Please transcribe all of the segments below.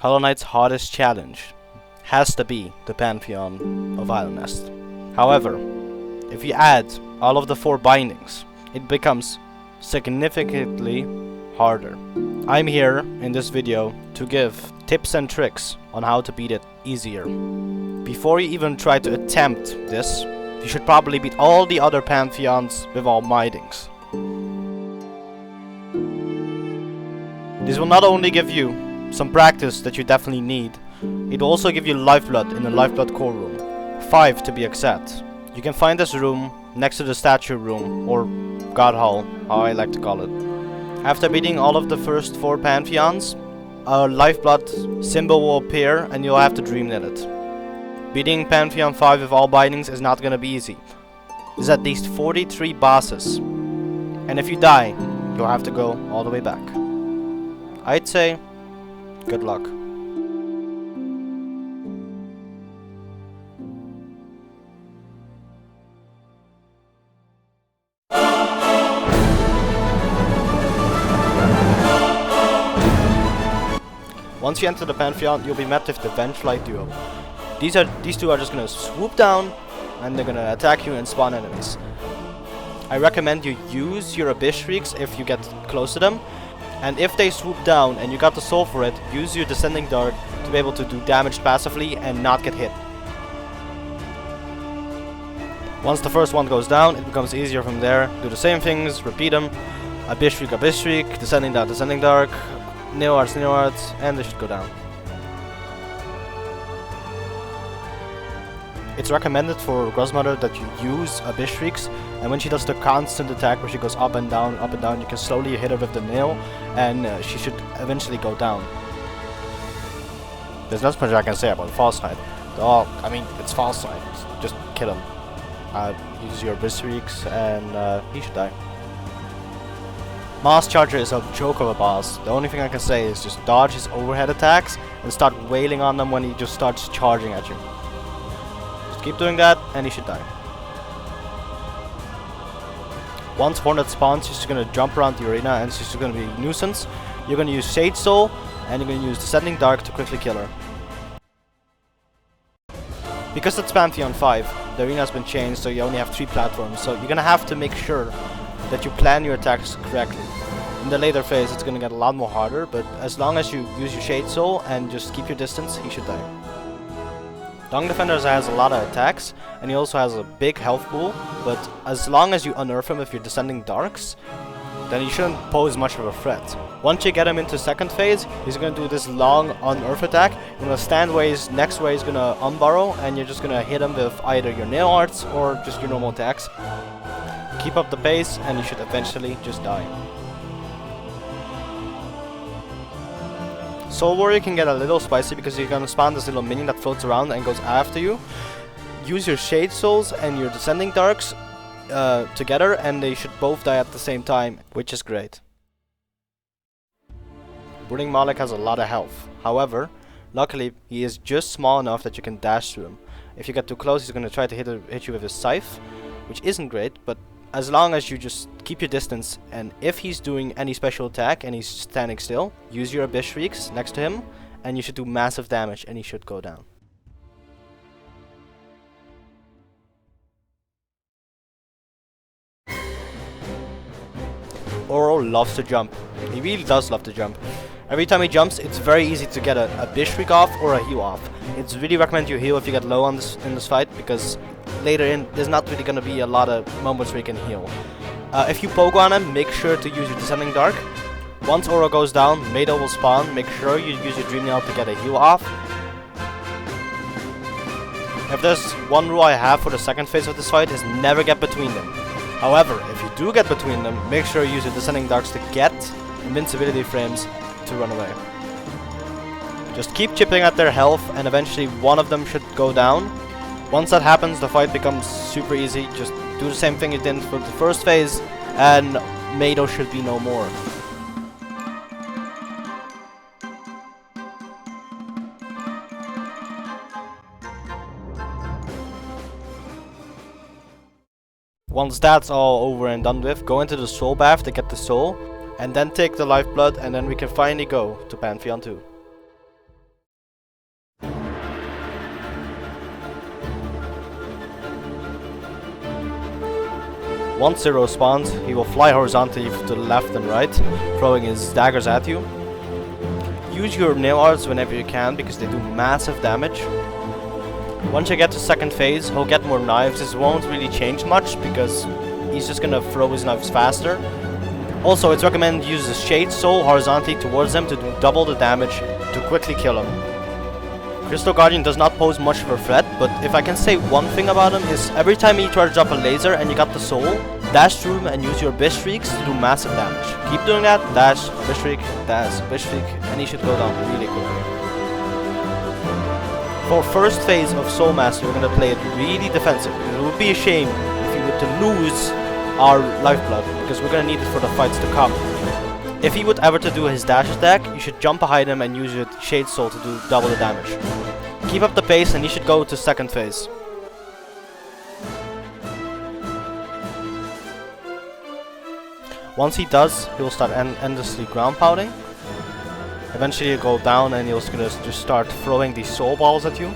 Hollow Knight's hardest challenge has to be the Pantheon of hallownest. However, if you add all of the 4 bindings, it becomes significantly harder. I'm here in this video to give tips and tricks on how to beat it easier. Before you even try to attempt this, you should probably beat all the other Pantheons with all bindings. This will not only give you some practice that you definitely need, it will also give you lifeblood in the lifeblood core room. 5 to be exact. You can find this room next to the statue room, or God Hall, how I like to call it. After beating all of the first 4 Pantheons, a lifeblood symbol will appear and you'll have to dream knit it. Beating Pantheon 5 with all bindings is not gonna be easy. There's at least 43 bosses, and if you die, you'll have to go all the way back. I'd say, good luck. Once you enter the Pantheon, you'll be met with the Vengefly duo. These two are just gonna swoop down and they're gonna attack you and spawn enemies. I recommend you use your Abyss Shrieks if you get close to them, and if they swoop down and you got the soul for it, use your Descending Dart to be able to do damage passively and not get hit. Once the first one goes down, it becomes easier from there. Do the same things, repeat them. Abyss Shriek, Descending Dart, Nail Arts, and they should go down. It's recommended for Gruz Mother that you use Abyss Shrieks, and when she does the constant attack where she goes up and down, you can slowly hit her with the nail, and she should eventually go down. There's not much I can say about False Knight. I mean, it's False Knight, just kill him. Use your Abyss Shrieks, and he should die. Mass Charger is a joke of a boss. The only thing I can say is just dodge his overhead attacks and start wailing on them when he just starts charging at you. Just keep doing that and he should die. Once Hornet spawns, she's gonna jump around the arena and she's gonna be a nuisance. You're gonna use Shade Soul and you're gonna use Descending Dark to quickly kill her. Because it's Pantheon 5, the arena has been changed, so you only have 3 platforms, so you're gonna have to make sure that you plan your attacks correctly. In the later phase it's gonna get a lot more harder, but as long as you use your Shade Soul and just keep your distance, he should die. Dung Defender has a lot of attacks, and he also has a big health pool, but as long as you unearth him with your Descending Darks, then he shouldn't pose much of a threat. Once you get him into second phase, he's gonna do this long unearth attack. You're gonna stand where he's next, where he's gonna unburrow, and you're just gonna hit him with either your Nail Arts or just your normal attacks. Keep up the pace and you should eventually just die. Soul Warrior can get a little spicy because you're gonna spawn this little minion that floats around and goes after you. Use your Shade Souls and your Descending Darks together, and they should both die at the same time, which is great. Brooding Mawlek has a lot of health. However, luckily he is just small enough that you can dash through him. If you get too close, he's gonna try to hit you with his scythe, which isn't great, but as long as you just keep your distance, and if he's doing any special attack and he's standing still, use your Abyss Shrieks next to him and you should do massive damage and he should go down. Oro loves to jump. He really does love to jump. Every time he jumps, it's very easy to get a Abyss Shriek off or a heal off. It's really recommend you heal if you get low on in this fight, because later in, there's not really going to be a lot of moments where you can heal. If you poke on him, make sure to use your Descending Dark. Once Oro goes down, Mato will spawn. Make sure you use your Dream Nail to get a heal off. If there's one rule I have for the second phase of this fight, is never get between them. However, if you do get between them, make sure you use your Descending Darks to get invincibility frames to run away. Just keep chipping at their health and eventually one of them should go down. Once that happens, the fight becomes super easy. Just do the same thing you did for the first phase and Mato should be no more. Once that's all over and done with, go into the soul bath to get the soul, and then take the lifeblood, and then we can finally go to Pantheon 2. Once Xero spawns, he will fly horizontally to the left and right, throwing his daggers at you. Use your nail arts whenever you can because they do massive damage. Once you get to second phase, he'll get more knives. This won't really change much because he's just gonna throw his knives faster. Also, it's recommended to use the Shade Soul horizontally towards him to do double the damage to quickly kill him. Crystal Guardian does not pose much of a threat, but if I can say one thing about him is every time he tries to drop a laser and you got the soul, dash through him and use your Abyss Shrieks to do massive damage. Keep doing that, dash, Abyss Shriek, and he should go down really quickly. For first phase of Soul Master, we're gonna play it really defensive, because it would be a shame if you were to lose our lifeblood, because we're gonna need it for the fights to come. If he would ever to do his dash attack, you should jump behind him and use your Shade Soul to do double the damage. Keep up the pace and he should go to second phase. Once he does, he will start endlessly ground pounding. Eventually he'll go down and he'll just start throwing these soul balls at you.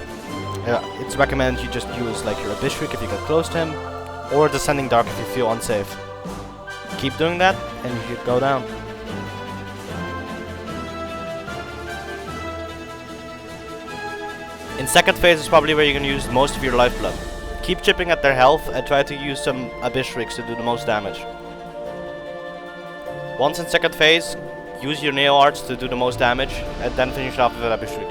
It's recommended you just use like your Abyss Shriek if you get close to him, or Descending Dark if you feel unsafe. Keep doing that and you should go down. In second phase is probably where you're gonna use most of your lifeblood. Keep chipping at their health and try to use some Abyss Shrieks to do the most damage. Once in second phase, use your Nail Arts to do the most damage and then finish it off with an Abyss Shriek.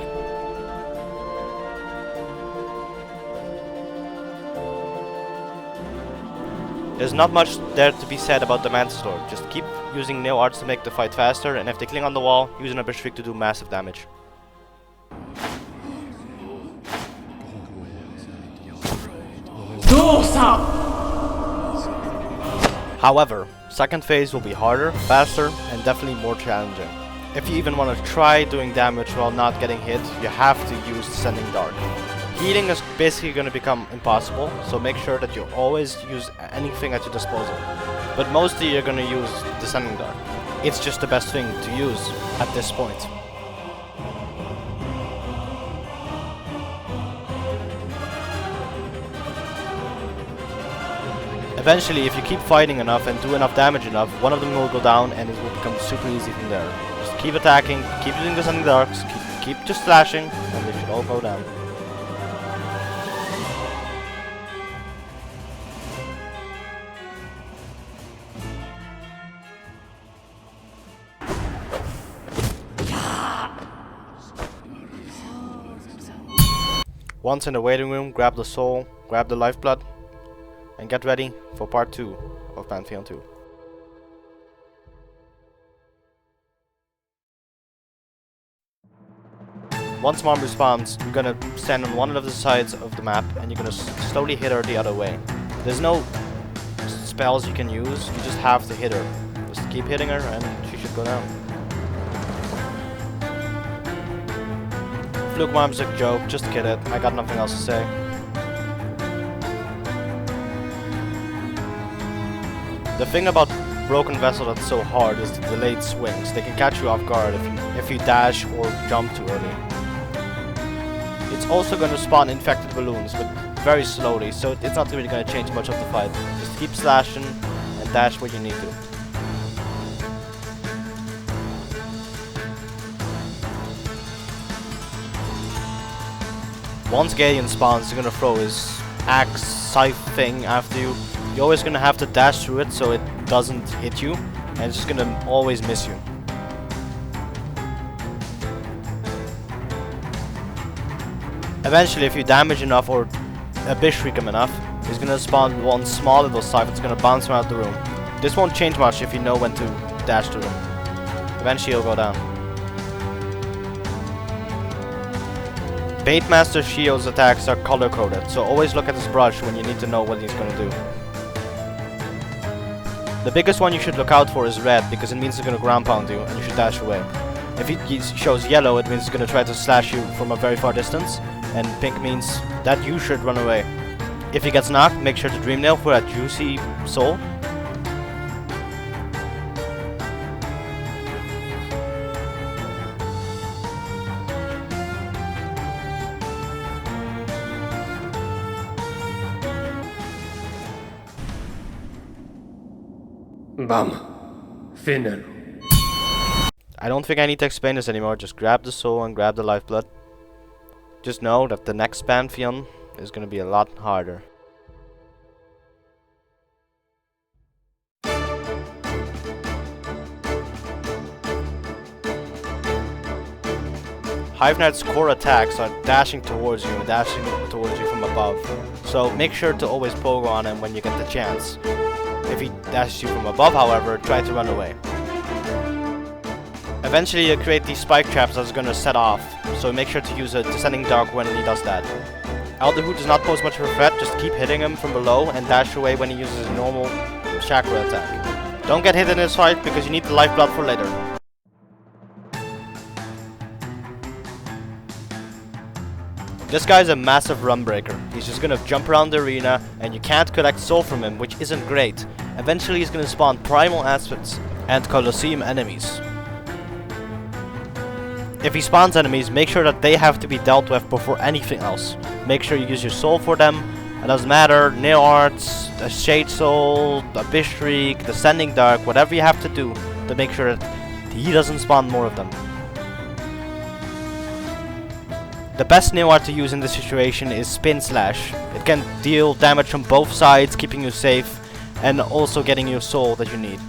There's not much there to be said about the Mantis Lord. Just keep using Nail Arts to make the fight faster, and if they cling on the wall, use an Abyss Shriek to do massive damage. However, second phase will be harder, faster, and definitely more challenging. If you even want to try doing damage while not getting hit, you have to use Descending Dark. Healing is basically going to become impossible, so make sure that you always use anything at your disposal. But mostly you're going to use Descending Dark. It's just the best thing to use at this point. Eventually, if you keep fighting enough and do enough damage enough, one of them will go down and it will become super easy from there. Just keep attacking, keep using Descending Darks, keep just slashing, and they should all go down. Once in the waiting room, grab the soul, grab the lifeblood, and get ready for part 2 of Pantheon 2. Once Marmu spawns, you're gonna stand on one of the sides of the map and you're gonna slowly hit her the other way. There's no spells you can use, you just have to hit her. Just keep hitting her and she should go down. Flukemarm's a joke, just kid it, I got nothing else to say. The thing about Broken Vessel that's so hard is the delayed swings. They can catch you off guard if you dash or jump too early. It's also going to spawn infected balloons, but very slowly, so it's not really going to change much of the fight. Just keep slashing and dash where you need to. Once Galien spawns, he's going to throw his axe scythe thing after you. You're always going to have to dash through it so it doesn't hit you, and it's just going to always miss you. Eventually, if you damage enough or Abyss Shriek him enough, he's going to spawn one small little scythe that's going to bounce around the room. This won't change much if you know when to dash through them. Eventually he'll go down. Paintmaster Sheo's attacks are color coded, so always look at his brush when you need to know what he's going to do. The biggest one you should look out for is red, because it means he's going to ground pound you and you should dash away. If he shows yellow, it means he's going to try to slash you from a very far distance, and pink means that you should run away. If he gets knocked, make sure to Dream Nail for that juicy soul. Bam. Finero. I don't think I need to explain this anymore, just grab the soul and grab the lifeblood. Just know that the next Pantheon is gonna be a lot harder. Hive Knight's core attacks are dashing towards you and dashing towards you from above. So make sure to always pogo on him when you get the chance. If he dashes you from above, however, try to run away. Eventually you create these spike traps that's gonna set off, so make sure to use a Descending Dark when he does that. Elderhood does not pose much of a threat, just keep hitting him from below and dash away when he uses his normal chakra attack. Don't get hit in this fight because you need the lifeblood for later. This guy's a massive run breaker. He's just gonna jump around the arena and you can't collect soul from him, which isn't great. Eventually he's gonna spawn primal aspects and Colosseum enemies. If he spawns enemies, make sure that they have to be dealt with before anything else. Make sure you use your soul for them. It doesn't matter, Nail Arts, a Shade Soul, a Bishriek, Descending Dark, whatever you have to do to make sure that he doesn't spawn more of them. The best Nail Art to use in this situation is Spin Slash. It can deal damage from both sides, keeping you safe, and also getting you soul that you need.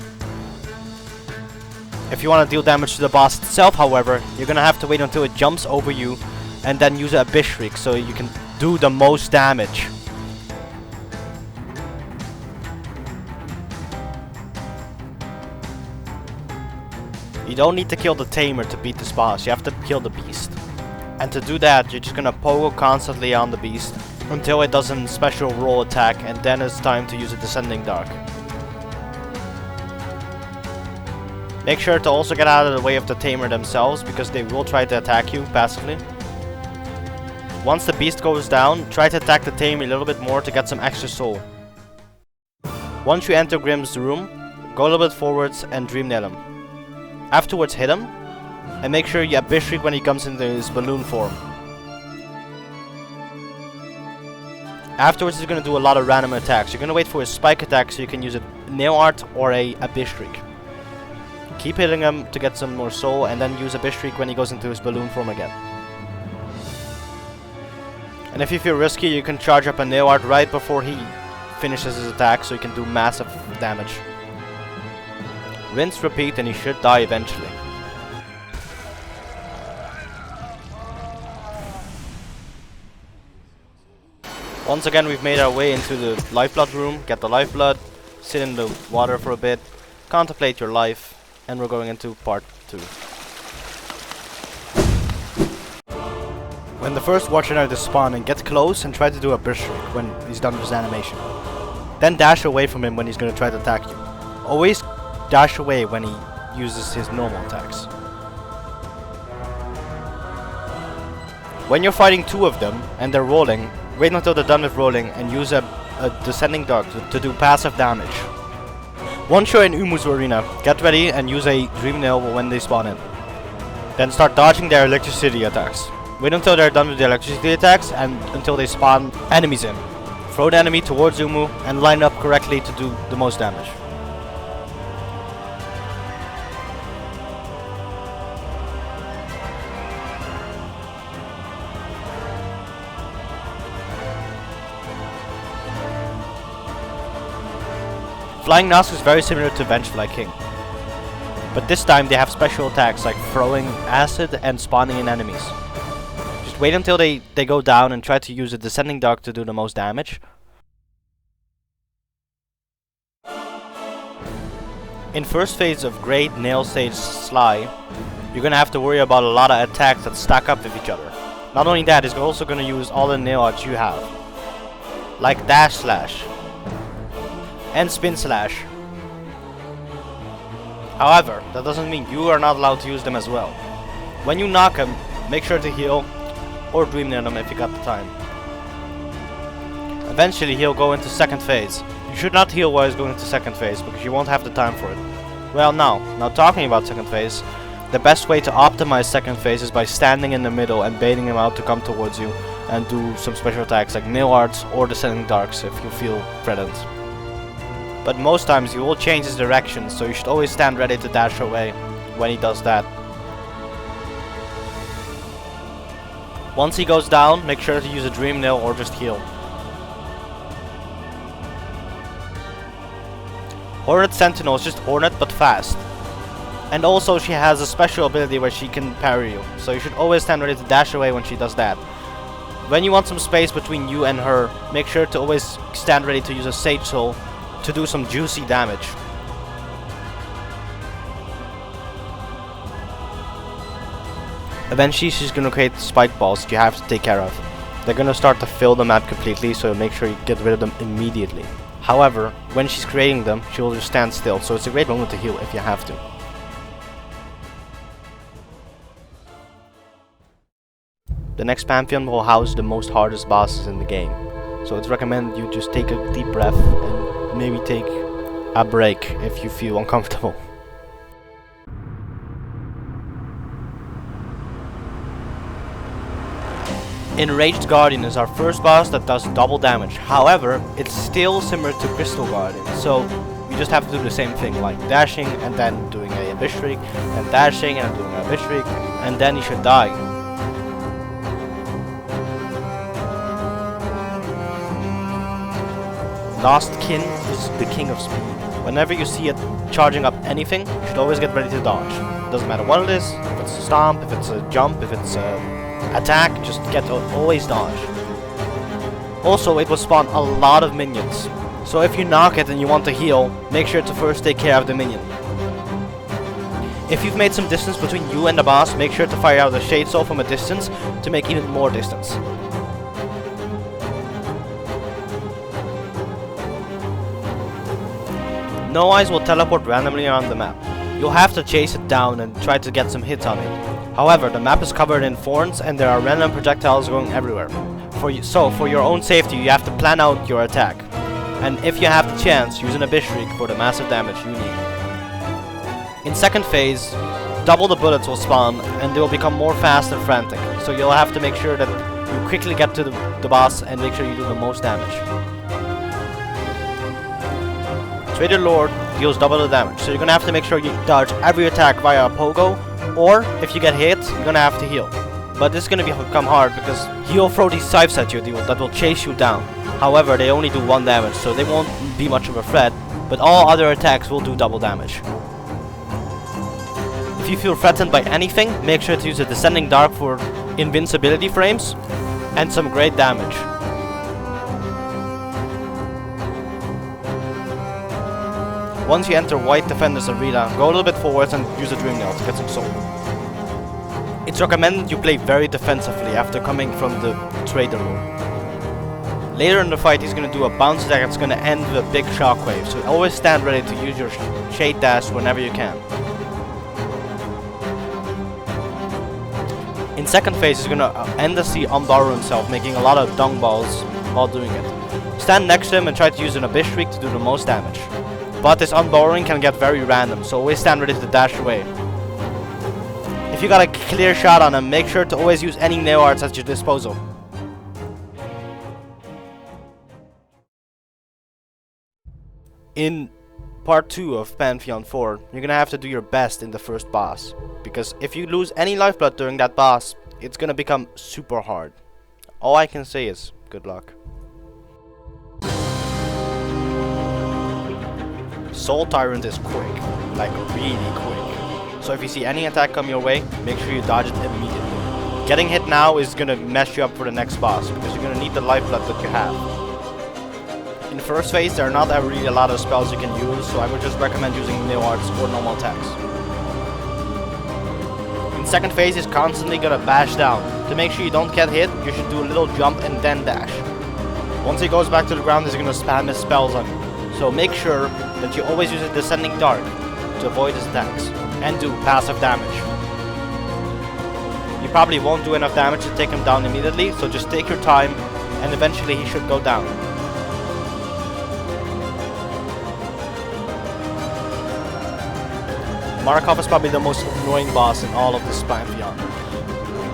If you want to deal damage to the boss itself, however, you're gonna have to wait until it jumps over you, and then use a Bishriek so you can do the most damage. You don't need to kill the Tamer to beat this boss, you have to kill the beast. And to do that, you're just gonna pogo constantly on the beast until it does a special roll attack, and then it's time to use a Descending Dark. Make sure to also get out of the way of the Tamer themselves, because they will try to attack you passively. Once the beast goes down, try to attack the Tamer a little bit more to get some extra soul. Once you enter Grimm's room, go a little bit forwards and Dream Nail him. Afterwards hit him, and make sure you have Bishriek when he comes into his balloon form. Afterwards he's going to do a lot of random attacks. You're going to wait for his spike attack so you can use a Nail Art or a Bishriek. Keep hitting him to get some more soul, and then use a Bishriek when he goes into his balloon form again. And if you feel risky, you can charge up a Nail Art right before he finishes his attack so you can do massive damage. Rinse, repeat, and he should die eventually. Once again, we've made our way into the lifeblood room. Get the lifeblood, sit in the water for a bit, contemplate your life, and we're going into part 2. When the first Watcher Knight is spawning, get close and try to do a Bishriek when he's done with his animation. Then dash away from him when he's going to try to attack you. Always dash away when he uses his normal attacks. When you're fighting two of them and they're rolling, wait until they're done with rolling and use a Descending Dark to do passive damage. Once you're in Uumuu's arena, get ready and use a Dream Nail when they spawn in. Then start dodging their electricity attacks. Wait until they're done with the electricity attacks and until they spawn enemies in. Throw the enemy towards Uumuu and line up correctly to do the most damage. Flying Nosk is very similar to Vengefly King, but this time they have special attacks like throwing acid and spawning in enemies. Just wait until they go down and try to use a Descending Dark to do the most damage. In first phase of Great nailsage Sly, you're gonna have to worry about a lot of attacks that stack up with each other. Not only that, he's also gonna use all the nail arts you have, like Dash Slash and Spin Slash. However, that doesn't mean you are not allowed to use them as well. When you knock him, make sure to heal or Dream Nail him if you got the time. Eventually he'll go into second phase. You should not heal while he's going into second phase because you won't have the time for it. Well, now talking about second phase, the best way to optimize second phase is by standing in the middle and baiting him out to come towards you and do some special attacks like Nail Arts or Descending Darks if you feel threatened. but most times he will change his direction, so you should always stand ready to dash away when he does that. Once he goes down, make sure to use a Dream Nail or just heal. Hornet Sentinel is just Hornet but fast. And also she has a special ability where she can parry you, so you should always stand ready to dash away when she does that. When you want some space between you and her, make sure to always stand ready to use a Sage Soul to do some juicy damage. Eventually she's gonna create spike balls that you have to take care of. They're gonna start to fill the map completely, so make sure you get rid of them immediately. However, when she's creating them, she will just stand still, so it's a great moment to heal if you have to. The next Pantheon will house the most hardest bosses in the game, so it's recommended you just take a deep breath and maybe take a break if you feel uncomfortable. Enraged Guardian is our first boss that does double damage. However, it's still similar to Crystal Guardian, so you just have to do the same thing, like dashing and then doing a Abyss Shriek, and dashing and doing a Abyss Shriek, and then you should die. Nosk is the king of speed. Whenever you see it charging up anything, you should always get ready to dodge. Doesn't matter what it is, if it's a stomp, if it's a jump, if it's a attack, just always dodge. Also, it will spawn a lot of minions, so if you knock it and you want to heal, make sure to first take care of the minion. If you've made some distance between you and the boss, make sure to fire out a Shade Soul from a distance to make even more distance. No Eyes will teleport randomly around the map. You'll have to chase it down and try to get some hits on it. However, the map is covered in thorns and there are random projectiles going everywhere. So for your own safety, you have to plan out your attack. And if you have the chance, use an Abyss Shriek for the massive damage you need. In second phase, double the bullets will spawn and they will become more fast and frantic. So you'll have to make sure that you quickly get to the boss and make sure you do the most damage. Traitor Lord deals double the damage, so you're gonna have to make sure you dodge every attack via a pogo, or if you get hit, you're gonna have to heal. But this is gonna become hard because he'll throw these scythes at you that will chase you down. However, they only do 1 damage, so they won't be much of a threat, but all other attacks will do double damage. If you feel threatened by anything, make sure to use a Descending Dark for invincibility frames and some great damage. Once you enter White Defender's arena, go a little bit forwards and use a Dream Nail to get some soul. It's recommended you play very defensively after coming from the Traitor Lord. Later in the fight he's gonna do a bounce attack that's gonna end with a big shockwave, so always stand ready to use your Shade Dash whenever you can. In second phase he's gonna endlessly unborrow himself, making a lot of dung balls while doing it. Stand next to him and try to use an Abyss Shriek to do the most damage. But this unborrowing can get very random, so always stand ready to dash away. If you got a clear shot on him, make sure to always use any nail arts at your disposal. In part 2 of Pantheon 4, you're gonna have to do your best in the first boss, because if you lose any lifeblood during that boss, it's gonna become super hard. All I can say is, good luck. Soul Tyrant is quick, like really quick. So if you see any attack come your way, make sure you dodge it immediately. Getting hit now is gonna mess you up for the next boss, because you're gonna need the lifeblood that you have. In the first phase, there are not really a lot of spells you can use, so I would just recommend using nail arts or normal attacks. In second phase, he's constantly gonna bash down. To make sure you don't get hit, you should do a little jump and then dash. Once he goes back to the ground, he's gonna spam his spells on you. So make sure that you always use a Descending Dark to avoid his attacks and do passive damage. You probably won't do enough damage to take him down immediately, so just take your time and eventually he should go down. Markoth is probably the most annoying boss in all of this Pantheon.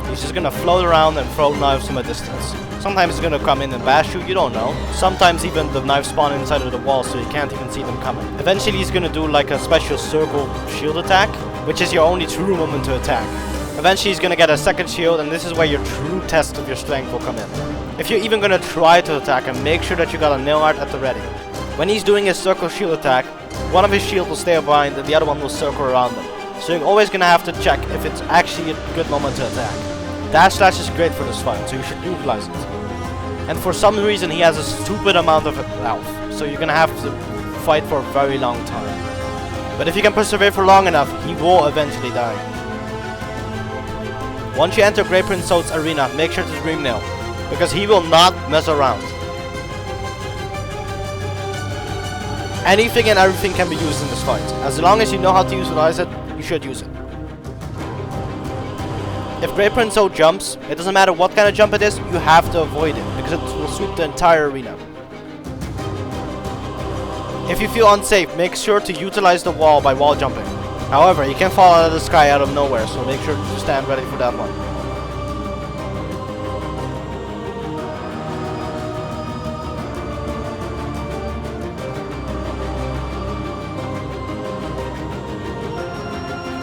He's just gonna float around and throw knives from a distance. Sometimes he's gonna come in and bash you, you don't know. Sometimes even the knives spawn inside of the wall so you can't even see them coming. Eventually he's gonna do like a special circle shield attack, which is your only true moment to attack. Eventually he's gonna get a second shield, and this is where your true test of your strength will come in. If you're even gonna try to attack him, make sure that you got a nail art at the ready. When he's doing his circle shield attack, one of his shields will stay behind and the other one will circle around him. So you're always gonna have to check if it's actually a good moment to attack. Dash slash is great for this fight, so you should utilize it. And for some reason he has a stupid amount of health, so you're gonna have to fight for a very long time. But if you can persevere for long enough, he will eventually die. Once you enter Grey Prince Zote's arena, make sure to Dream Nail, because he will not mess around. Anything and everything can be used in this fight. As long as you know how to utilize it, you should use it. If Grey Prince Zote jumps, it doesn't matter what kind of jump it is, you have to avoid it, because it will sweep the entire arena. If you feel unsafe, make sure to utilize the wall by wall jumping. However, you can fall out of the sky out of nowhere, so make sure to stand ready for that one.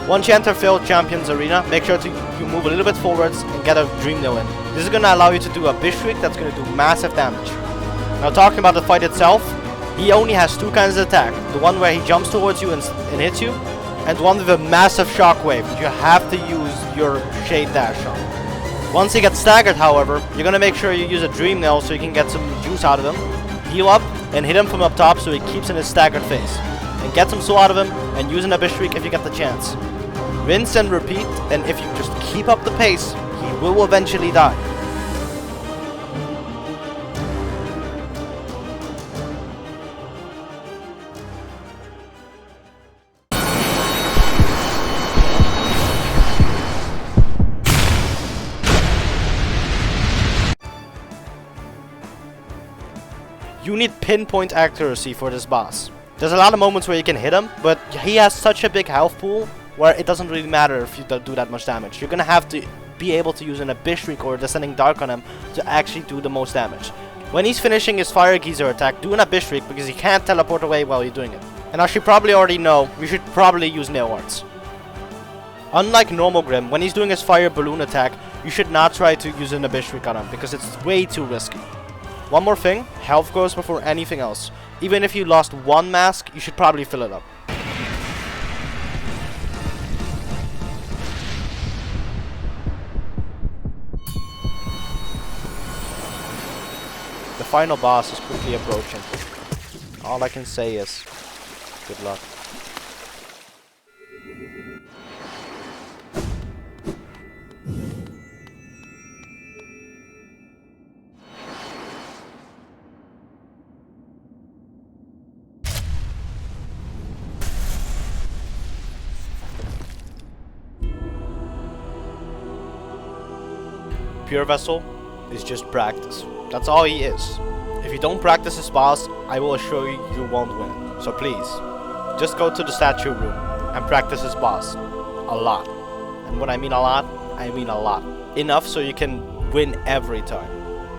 Once you enter Failed Champions Arena, make sure to you move a little bit forwards and get a Dream Nail in. This is going to allow you to do a Bishwick that's going to do massive damage. Now talking about the fight itself, he only has two kinds of attack. The one where he jumps towards you and hits you, and one with a massive shockwave that you have to use your Shade Dash on. Once he gets staggered, however, you're going to make sure you use a Dream Nail so you can get some juice out of him, heal up, and hit him from up top so he keeps in his staggered phase. And get some soul out of him, and use an Abyss Shriek if you get the chance. Rinse and repeat, and if you just keep up the pace, he will eventually die. You need pinpoint accuracy for this boss. There's a lot of moments where you can hit him, but he has such a big health pool where it doesn't really matter if you don't do that much damage. You're gonna have to be able to use an Abyss Shriek or Descending Dark on him to actually do the most damage. When he's finishing his Fire Geyser attack, do an Abyss Shriek because he can't teleport away while you're doing it. And as you probably already know, you should probably use Nail Arts. Unlike normal Grimm, when he's doing his Fire Balloon attack, you should not try to use an Abyss Shriek on him because it's way too risky. One more thing, health goes before anything else. Even if you lost one mask, you should probably fill it up. The final boss is quickly approaching. All I can say is, good luck. Pure Vessel is just practice. That's all he is. If you don't practice this boss, I will assure you, you won't win. So please, just go to the statue room and practice this boss. A lot. And when I mean a lot, I mean a lot. Enough so you can win every time.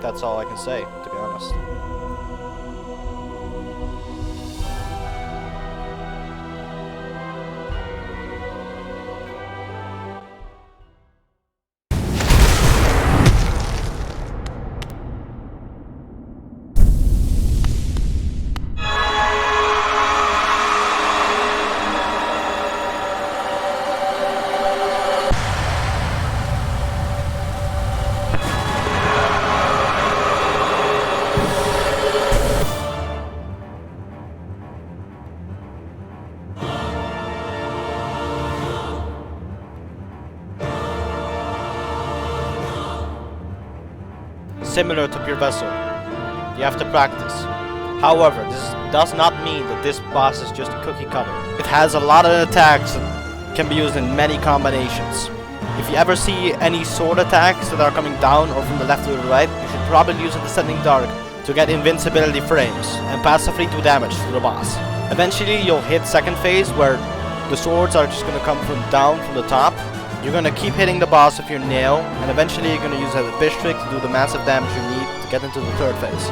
That's all I can say, to be honest. Similar to Pure Vessel, you have to practice. However, this does not mean that this boss is just cookie cutter. It has a lot of attacks that can be used in many combinations. If you ever see any sword attacks that are coming down or from the left to the right, you should probably use a Descending Dark to get invincibility frames and passively do damage to the boss. Eventually you'll hit second phase where the swords are just going to come from down from the top, You're gonna keep hitting the boss with your nail, and eventually you're gonna use a Bishtrik to do the massive damage you need to get into the third phase.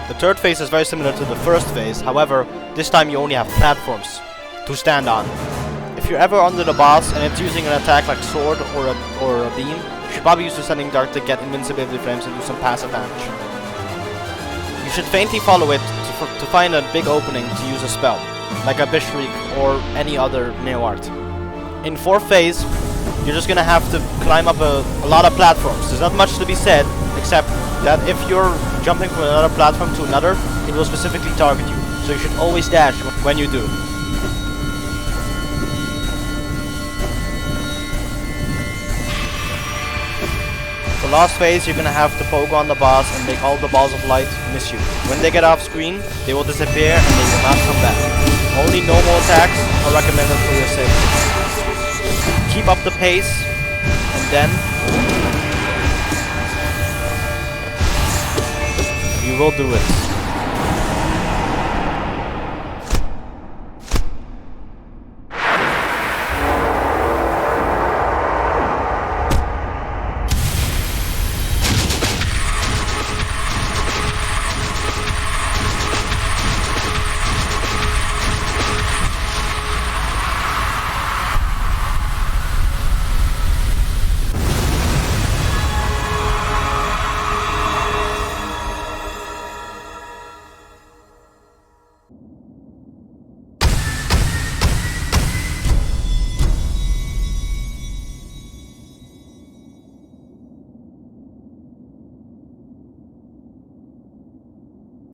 The third phase is very similar to the first phase, however, this time you only have platforms to stand on. If you're ever under the boss and it's using an attack like sword or a beam, you should probably use the Sending Dart to get invincibility frames and do some passive damage. You should faintly follow it to find a big opening to use a spell, like a Bishtrik or any other Neo Art. In fourth phase, you're just gonna have to climb up a lot of platforms. There's not much to be said, except that if you're jumping from another platform to another, it will specifically target you. So you should always dash when you do. The last phase, you're gonna have to poke on the boss and make all the balls of light miss you. When they get off screen, they will disappear and they will not come back. Only normal attacks are recommended for your safety. Keep up the pace, and then you will do it.